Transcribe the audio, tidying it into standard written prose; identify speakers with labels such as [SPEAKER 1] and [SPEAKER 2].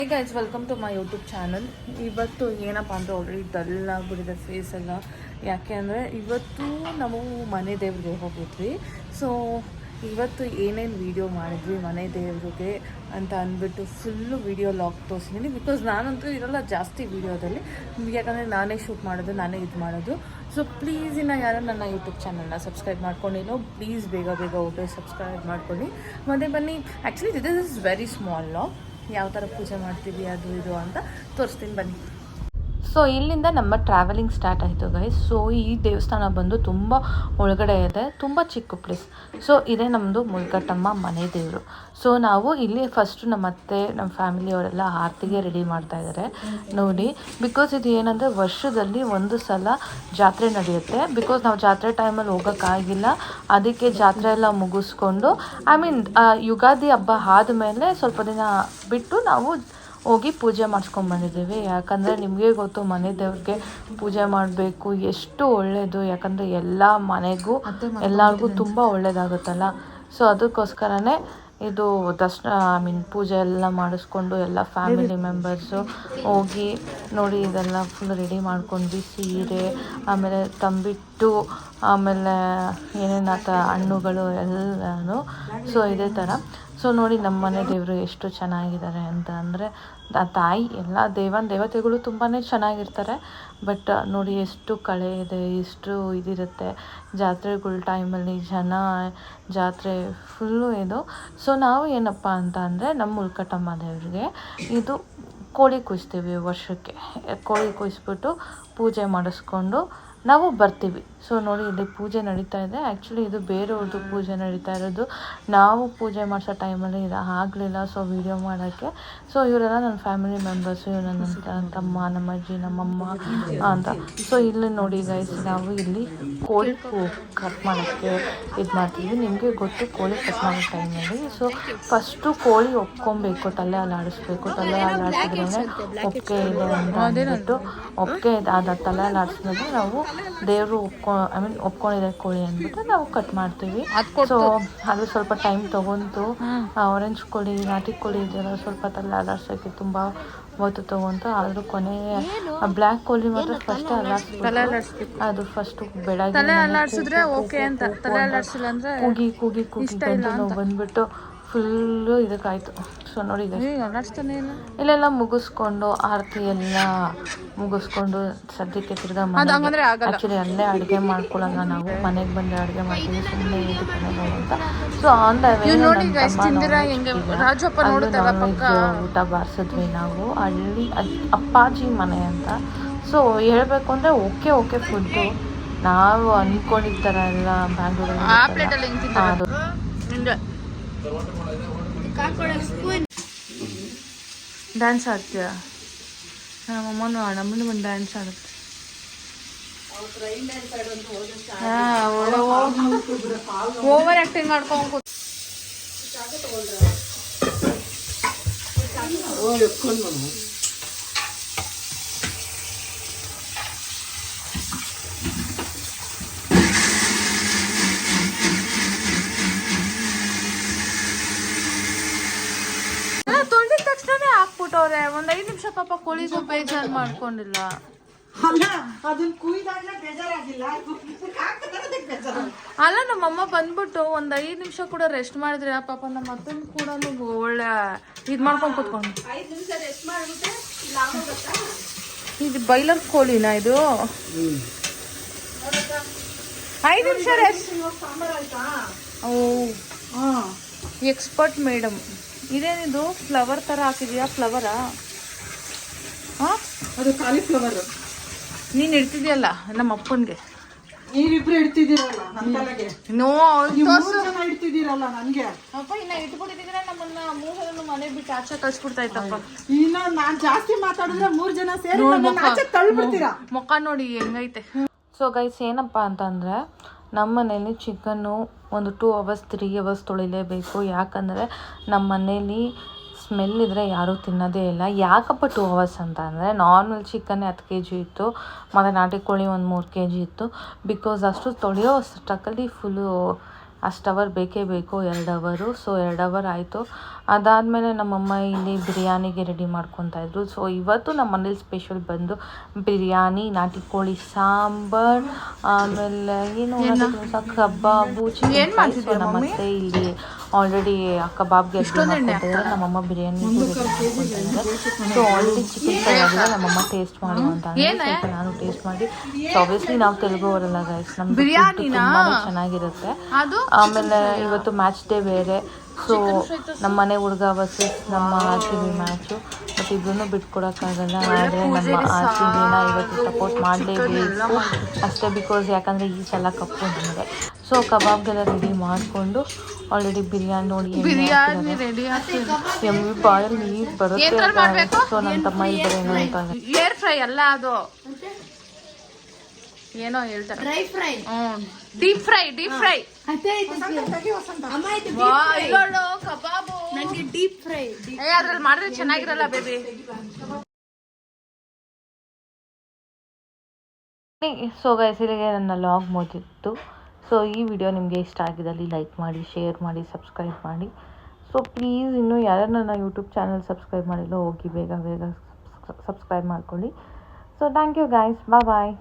[SPEAKER 1] Hey guys, welcome to my YouTube channel. ಇವತ್ತು ಏನಪ್ಪ ಅಂದರೆ ಆಲ್ರೆಡಿ ಡಲ್ ಆಗಿಬಿಟ್ಟಿದೆ ಫೇಸ್ ಎಲ್ಲ. ಯಾಕೆ ಅಂದರೆ ಇವತ್ತು ನಾವು ಮನೆ ದೇವ್ರಿಗೆ ಹೋಗಿದ್ವಿ. ಸೊ ಇವತ್ತು ಏನೇನು ವೀಡಿಯೋ ಮಾಡಿದ್ವಿ ಮನೆ ದೇವ್ರಿಗೆ ಅಂತ ಅಂದ್ಬಿಟ್ಟು ಫುಲ್ಲು ವೀಡಿಯೋ ಲಾಗ್ ತೋರಿಸಿದ್ದೀನಿ. ಬಿಕಾಸ್ ನಾನಂತೂ ಇರೋಲ್ಲ ಜಾಸ್ತಿ ವೀಡಿಯೋದಲ್ಲಿ, ಯಾಕಂದರೆ ನಾನೇ ಶೂಟ್ ಮಾಡೋದು, ನಾನೇ ಇದು ಮಾಡೋದು. ಸೊ ಪ್ಲೀಸ್ ಇನ್ನು ಯಾರು ನನ್ನ ಯೂಟ್ಯೂಬ್ ಚಾನಲ್ನ ಸಬ್ಸ್ಕ್ರೈಬ್ ಮಾಡ್ಕೊಂಡಿನೋ ಪ್ಲೀಸ್ ಬೇಗ ಹೋಗಿ ಸಬ್ಸ್ಕ್ರೈಬ್ ಮಾಡ್ಕೊಳ್ಳಿ. ಮತ್ತು ಬನ್ನಿ, actually this is very small log. ಯಾವ ಥರ ಪೂಜೆ ಮಾಡ್ತೀವಿ ಅದು ಇದು ಅಂತ ತೋರಿಸ್ತೀನಿ ಬನ್ನಿ. ಸೊ ಇಲ್ಲಿಂದ ನಮ್ಮ ಟ್ರಾವೆಲಿಂಗ್ ಸ್ಟಾರ್ಟ್ ಆಯಿತು ಗೈಸ್. ಸೊ ಈ ದೇವಸ್ಥಾನ ಬಂದು ತುಂಬ ಒಳಗಡೆ ಇದೆ, ತುಂಬ ಚಿಕ್ಕ ಪ್ಲೇಸ್. ಸೊ ಇದೇ ನಮ್ಮದು ಮುಲ್ಕಟ್ಟಮ್ಮ ಮನೆ ದೇವರು. ಸೊ ನಾವು ಇಲ್ಲಿ ಫಸ್ಟು ನಮ್ಮ ಅತ್ತೆ ನಮ್ಮ ಫ್ಯಾಮಿಲಿಯವರೆಲ್ಲ ಆರತಿಗೆ ರೆಡಿ ಮಾಡ್ತಾಯಿದ್ದಾರೆ ನೋಡಿ. ಬಿಕಾಸ್ ಇದು ಏನಂದರೆ ವರ್ಷದಲ್ಲಿ ಒಂದು ಸಲ ಜಾತ್ರೆ ನಡೆಯುತ್ತೆ. ಬಿಕಾಸ್ ನಾವು ಜಾತ್ರೆ ಟೈಮಲ್ಲಿ ಹೋಗೋಕ್ಕಾಗಿಲ್ಲ, ಅದಕ್ಕೆ ಜಾತ್ರೆ ಎಲ್ಲ ಮುಗಿಸ್ಕೊಂಡು ಯುಗಾದಿ ಹಬ್ಬ ಆದಮೇಲೆ ಸ್ವಲ್ಪ ದಿನ ಬಿಟ್ಟು ನಾವು ಹೋಗಿ ಪೂಜೆ ಮಾಡಿಸ್ಕೊಂಡ್ಬಂದಿದ್ದೀವಿ. ಯಾಕಂದರೆ ನಿಮಗೆ ಗೊತ್ತು ಮನೆ ದೇವ್ರಿಗೆ ಪೂಜೆ ಮಾಡಬೇಕು ಎಷ್ಟು ಒಳ್ಳೆಯದು. ಯಾಕಂದರೆ ಎಲ್ಲ ಮನೆಗೂ ಎಲ್ಲರಿಗೂ ತುಂಬ ಒಳ್ಳೆಯದಾಗುತ್ತಲ್ಲ. ಸೊ ಅದಕ್ಕೋಸ್ಕರನೇ ಇದು ಪೂಜೆ ಎಲ್ಲ ಮಾಡಿಸ್ಕೊಂಡು ಎಲ್ಲ ಫ್ಯಾಮಿಲಿ ಮೆಂಬರ್ಸು ಹೋಗಿ ನೋಡಿ ಇದೆಲ್ಲ ಫುಲ್ ರೆಡಿ ಮಾಡ್ಕೊಂಡ್ವಿ. ಸೀರೆ, ಆಮೇಲೆ ತಂಬಿಟ್ಟು, ಆಮೇಲೆ ಏನೇನು ಹಣ್ಣುಗಳು ಎಲ್ಲನೂ. ಸೊ ಇದೇ ಥರ. ಸೊ ನೋಡಿ ನಮ್ಮ ಮನೆ ದೇವರು ಎಷ್ಟು ಚೆನ್ನಾಗಿದ್ದಾರೆ ಅಂತ ಅಂದರೆ ತಾಯಿ ಎಲ್ಲ ದೇವತೆಗಳು ತುಂಬಾ ಚೆನ್ನಾಗಿರ್ತಾರೆ. ಬಟ್ ನೋಡಿ ಎಷ್ಟು ಕಳೆ ಇದೆ, ಎಷ್ಟು ಇದಿರುತ್ತೆ ಜಾತ್ರೆಗಳ ಟೈಮಲ್ಲಿ ಜಾತ್ರೆ ಫುಲ್ಲು ಇದು. ಸೊ ನಾವು ಏನಪ್ಪ ಅಂತ ಅಂದರೆ ನಮ್ಮ ಮುಲ್ಕಟ್ಟಮ್ಮ ದೇವರಿಗೆ ಇದು ಕೋಳಿ ಕುಯ್ಸ್ತೀವಿ ವರ್ಷಕ್ಕೆ. ಕೋಳಿ ಕುಯ್ಸ್ಬಿಟ್ಟು ಪೂಜೆ ಮಾಡಿಸ್ಕೊಂಡು ನಾವು ಬರ್ತೀವಿ. ಸೊ ನೋಡಿ ಇಲ್ಲಿ ಪೂಜೆ ನಡೀತಾ ಇದೆ. ಆ್ಯಕ್ಚುಲಿ ಇದು ಬೇರೆಯವ್ರದ್ದು ಪೂಜೆ ನಡೀತಾ ಇರೋದು. ನಾವು ಪೂಜೆ ಮಾಡಿಸೋ ಟೈಮಲ್ಲಿ ಇದು ಆಗಲಿಲ್ಲ ಸೊ ವಿಡಿಯೋ ಮಾಡೋಕ್ಕೆ. ಸೊ ಇವರೆಲ್ಲ ನನ್ನ ಫ್ಯಾಮಿಲಿ ಮೆಂಬರ್ಸು, ಇವರು ನನ್ನ ತಮ್ಮ, ನಮ್ಮ ಅಜ್ಜಿ, ನಮ್ಮಮ್ಮ ಅಂತ. ಸೊ ಇಲ್ಲಿ ನೋಡಿ ಗೈಸ್, ನಾವು ಇಲ್ಲಿ ಕೋಳಿ ಕಟ್ ಮಾಡೋಕ್ಕೆ ಇದು ಮಾಡ್ತೀವಿ. ನಿಮಗೆ ಗೊತ್ತು ಕೋಳಿ ಕಟ್ ಮಾಡೋ ಟೈಮಲ್ಲಿ ಸೊ ಫಸ್ಟು ಕೋಳಿ ಒಪ್ಕೊಬೇಕು, ತಲೆ ಅಲ್ಲಿ ಆಡಿಸ್ಬೇಕು. ತಲೆ ಅಲ್ಲಿ ಆಡಿಸಿದ್ರೇ ಒಪ್ಪಿಗೆ ಇದೆ ಅಂತ ಅಂದ್ಬಿಟ್ಟು ಒಪ್ಪಿಗೆ ಅದು ತಲೆ ಅಲ್ಲಿ ಆಡಿಸಿದ್ರೆ ನಾವು ದೇವರು ಒಪ್ಕೊಂಡಿದೆ ಕೋಳಿ ಅಂದ್ಬಿಟ್ಟು ನಾವು ಕಟ್ ಮಾಡ್ತೀವಿ. ಸೊ ಅದು ಸ್ವಲ್ಪ ಟೈಮ್ ತೊಗೊಂತು. ಆರೆಂಜ್ ಕೋಳಿ, ನಾಟಿ ಕೋಳಿ ಇದೆಲ್ಲ ಸ್ವಲ್ಪ ತಲೆ ಅಲ್ಲಾಡ್ಸೋಕ್ಕೆ ತುಂಬ ಹೊತ್ತು ತೊಗೊಂತು. ಆದರೂ ಕೊನೆ ಬ್ಲ್ಯಾಕ್ ಕೋಳಿ ಮಾತ್ರ ಫಸ್ಟ್ ಅಲ್ಲಾಡಿಸ್ಬೇಕು. ಅದು ಫಸ್ಟು ಬೆಳಗ್ಗೆ ಕೂಗಿ ನಾವು ಬಂದ್ಬಿಟ್ಟು ಫುಲ್ಲು ಇದಕ್ಕಾಯಿತು. ಸೊ ನೋಡಿ ಇಲ್ಲೆಲ್ಲ ಮುಗಿಸ್ಕೊಂಡು ಆರತಿ ಎಲ್ಲ ಮುಗಿಸ್ಕೊಂಡು ಸದ್ಯಕ್ಕೆ ತಿರ್ಗಾ ಆ್ಯಕ್ಚುಲಿ ಅಲ್ಲೇ ಅಡುಗೆ ಮಾಡ್ಕೊಳ್ಳೋಣ. ನಾವು ಮನೆಗೆ ಬಂದು ಅಡುಗೆ ಮಾಡ್ತೀವಿ, ಸುಮ್ಮನೆ ಇದಕ್ಕೆ ಅಂತ. ಸೊ ಆನ್ ದ ವೇ ಊಟ ಬಾರಿಸಿದ್ವಿ ನಾವು. ಅಲ್ಲಿ ಅಪ್ಪಾಜಿ ಮನೆ ಅಂತ. ಸೊ ಹೇಳ್ಬೇಕು ಅಂದರೆ ಓಕೆ ಫುಡ್ಡು ನಾವು ಅಂದ್ಕೊಂಡಿದ್ದ ಥರ ಎಲ್ಲ ಬ್ಯಾಂಗ್ಳೂರಲ್ಲಿ ಅದು ಡ್ಯಾನ್ಸ್ ಆಡ್ತೀಯ? ನಮ್ಮಮ್ಮನೂ ನಮ್ಮನ್ನು ಒಂದು ಡ್ಯಾನ್ಸ್ ಆಡುತ್ತೆ. ಓವರ್ ಆ್ಯಕ್ಟಿಂಗ್ ಮಾಡ್ಕೊಂಡು ತೊಳೆದಿದ ತಕ್ಷಣನೇ ಹಾಕ್ಬಿಟ್ಟವ್ರೆ. ಒಂದು 5 ನಿಮಿಷ ಪಾಪ ಕೋಳಿಗೂ ಬೇಜಾರು ಮಾಡ್ಕೊಂಡಿಲ್ಲ. ಅಲ್ಲ ನಮ್ಮಮ್ಮ ಬಂದ್ಬಿಟ್ಟು ಒಂದು 5 ನಿಮಿಷ ಕೂಡ ರೆಸ್ಟ್ ಮಾಡಿದ್ರೆ ಪಾಪ ನಮ್ಮ ಅತ್ತನ ಕೂಡ ಒಳ್ಳೆ ಇದು ಮಾಡ್ಕೊಂಡು ಕೂತ್ಕೊಂಡು. ಇದು ಬಾಯ್ಲರ್ ಕೋಳಿನ ಇದು? 5 ನಿಮಿಷ ರೆಸ್ಟ್. ಓ ಎಕ್ಸ್ಪರ್ಟ್ ಮೇಡಮ್. ಇದೇನಿದು ಫ್ಲವರ್ ಥರ ಹಾಕಿದೀಯಾ? ಫ್ಲವರಾ? ಹಾಂ,
[SPEAKER 2] ಅದು ಕಾಲಿಫ್ಲವರ್.
[SPEAKER 1] ನೀನು ಇಡ್ತಿದ್ಯಲ್ಲ ನಮ್ಮ ಅಪ್ಪನಿಗೆ.
[SPEAKER 2] ನೀವಿಬ್ರು ಇಡ್ತಿದ್ದೀರಲ್ಲ ನನಗೆ.
[SPEAKER 1] ನೋ
[SPEAKER 2] ಇಡ್ತಿದ್ದೀರಲ್ಲ ನನಗೆ.
[SPEAKER 1] ಅಪ್ಪ ಇನ್ನ ಇಟ್ಬಿಟ್ಟಿದ್ರೆ ನಮ್ಮನ್ನ 3 ಜನ ಮನೆ ಬಿಟ್ಟು ಆಚೆ ಕಳ್ಸ್ಬಿಡ್ತಾ ಇತ್ತಪ್ಪ.
[SPEAKER 2] ಇನ್ನ ನಾನ್ ಜಾಸ್ತಿ ಮಾತಾಡಿದ್ರೆ 3 ಜನ ಸೇರಿ ಆಚೆ ತಳ್ಳಿಬಿಡ್ತೀರಾ.
[SPEAKER 1] ಮುಖ ನೋಡಿ ಹೆಂಗೈತೆ. ಸೊ ಗೈಸ್ ಏನಪ್ಪ ಅಂತಂದರೆ ನಮ್ಮ ಮನೇಲಿ ಚಿಕನ್ನು ಒಂದು 2 ಅವರ್ಸ್ 3 ಅವರ್ಸ್ ತೊಳಿಲೇಬೇಕು. ಯಾಕಂದರೆ ನಮ್ಮ ಮನೇಲಿ ಸ್ಮೆಲ್ ಇದ್ದರೆ ಯಾರೂ ತಿನ್ನೋದೇ ಇಲ್ಲ. ಯಾಕಪ್ಪ 2 ಅವರ್ಸ್ ಅಂತ ಅಂದರೆ ನಾರ್ಮಲ್ ಚಿಕನ್ನೇ 10 kg ಇತ್ತು, ಮತ್ತು ನಾಟಿ ಕೋಳಿ ಒಂದು 3 kg ಇತ್ತು. ಬಿಕಾಸ್ ಅಷ್ಟು ತೊಳೆಯೋ ಅಷ್ಟರಲ್ಲಿ ಫುಲ್ಲು ಅಷ್ಟು ಅವರ್ ಬೇಕೇ ಬೇಕು, 2 ಅವರು. ಸೊ 2 ಅವರ್ ಆಯಿತು. ಅದಾದಮೇಲೆ ನಮ್ಮಮ್ಮ ಇಲ್ಲಿ ಬಿರಿಯಾನಿಗೆ ರೆಡಿ ಮಾಡ್ಕೊತಾಯಿದ್ರು. ಸೊ ಇವತ್ತು ನಮ್ಮ ಮನೇಲಿ ಸ್ಪೆಷಲ್ ಬಂದು ಬಿರಿಯಾನಿ, ನಾಟಿ ಕೋಳಿ ಸಾಂಬಾರು, ಆಮೇಲೆ ಏನು ಕಬಾಬು, ಚಿಕನ್ ಫ್ರೈ. ಸೊ ನಮ್ಮತ್ತೆ ಇಲ್ಲಿ ಆಲ್ರೆಡಿ ಕಬಾಬ್ಗೆ ಮಾಡ್ಕೊತಿದ್ದಾರೆ, ನಮ್ಮಮ್ಮ ಬಿರಿಯಾನಿ ಮಾಡ್ಕೊತಿದ್ದಾರೆ. ಸೊ ಆಲ್ರೆಡಿ ಚಿಕನ್ ಫ್ರೈ ಆಗಿದೆ, ನಮ್ಮಮ್ಮ ಟೇಸ್ಟ್ ಮಾಡು ಅಂತ ಸ್ವಲ್ಪ ನಾನು ಟೇಸ್ಟ್ ಮಾಡಿ. ಸೊ ಆಬ್ವಿಯಸ್ಲಿ ನಾವು ತೆಲುಗುವರೆಲ್ಲ ಗೈಸ್, ನಮ್ಮ ಬಿರಿಯಾನಿ ತುಂಬಾ ಚೆನ್ನಾಗಿರುತ್ತೆ. ಆಮೇಲೆ ಇವತ್ತು ಮ್ಯಾಚ್ ಡೇ ಬೇರೆ. ಸೊ ನಮ್ಮ ಮನೆ ಹುಡುಗ ವರ್ಸಸ್ ನಮ್ಮ RCB ಮ್ಯಾಚು. ಬಟ್ ಇಬ್ಬರೂ ಬಿಟ್ಕೊಡೋಕ್ಕಾಗಲ್ಲ. ಆದರೆ ನಮ್ಮ RCBನ ಇವತ್ತು ಸಪೋರ್ಟ್ ಮಾಡಲೇಬೇಕು ಅಷ್ಟೇ. ಬಿಕಾಸ್ ಯಾಕಂದರೆ ಈ ಸಲ ಕಪ್ಪು ನಮಗೆ. ಸೊ ಕಬಾಬ್ಗೆಲ್ಲ ರೆಡಿ ಮಾಡಿಕೊಂಡು ಆಲ್ರೆಡಿ ಬಿರಿಯಾನಿ ನೋಡಿ ಬಿರಿಯಾನಿ ರೆಡಿ ಆಗ್ತಿದೆ. ಎಮ್ಮಿ ಬಾಯಲ್ಲಿ ನೀರು ಬರುತ್ತೆ. ಸೊ ನನ್ನ ತಮ್ಮ ಇಬ್ಬರೇನು ಅಂತ ಏರ್ ಫ್ರೈ ಅಲ್ಲ, ಅದು ಏನೋ ಹೇಳ್ತಾರೆ, ಡ್ರೈ ಫ್ರೈ, ಡೀಪ್ ಫ್ರೈ. ಕಬಾಬು ನನಗೆ ಡೀಪ್ ಫ್ರೈ. ಅದ್ರಲ್ಲಿ ಮಾಡಿದ್ರೆ ಚೆನ್ನಾಗಿರಲ್ಲ ಬೇಬಿ. ಸೊ ಗೈಸ್, ಇಲ್ಲಿಗೆ ನನ್ನ ಲಾಗ್ ಮುಗಿದಿತ್ತು. ಸೊ ಈ ವಿಡಿಯೋ ನಿಮಗೆ ಇಷ್ಟ ಆಗಿದ್ದಲ್ಲಿ ಲೈಕ್ ಮಾಡಿ, ಶೇರ್ ಮಾಡಿ, ಸಬ್ಸ್ಕ್ರೈಬ್ ಮಾಡಿ. ಸೊ ಪ್ಲೀಸ್ ಇನ್ನೂ ಯಾರು ನನ್ನ ಯೂಟ್ಯೂಬ್ ಚಾನಲ್ ಸಬ್ಸ್ಕ್ರೈಬ್ ಮಾಡಿಲ್ಲ, ಹೋಗಿ ಬೇಗ ಸಬ್ಸ್ಕ್ರೈಬ್ ಮಾಡ್ಕೊಳ್ಳಿ. So thank you guys, bye.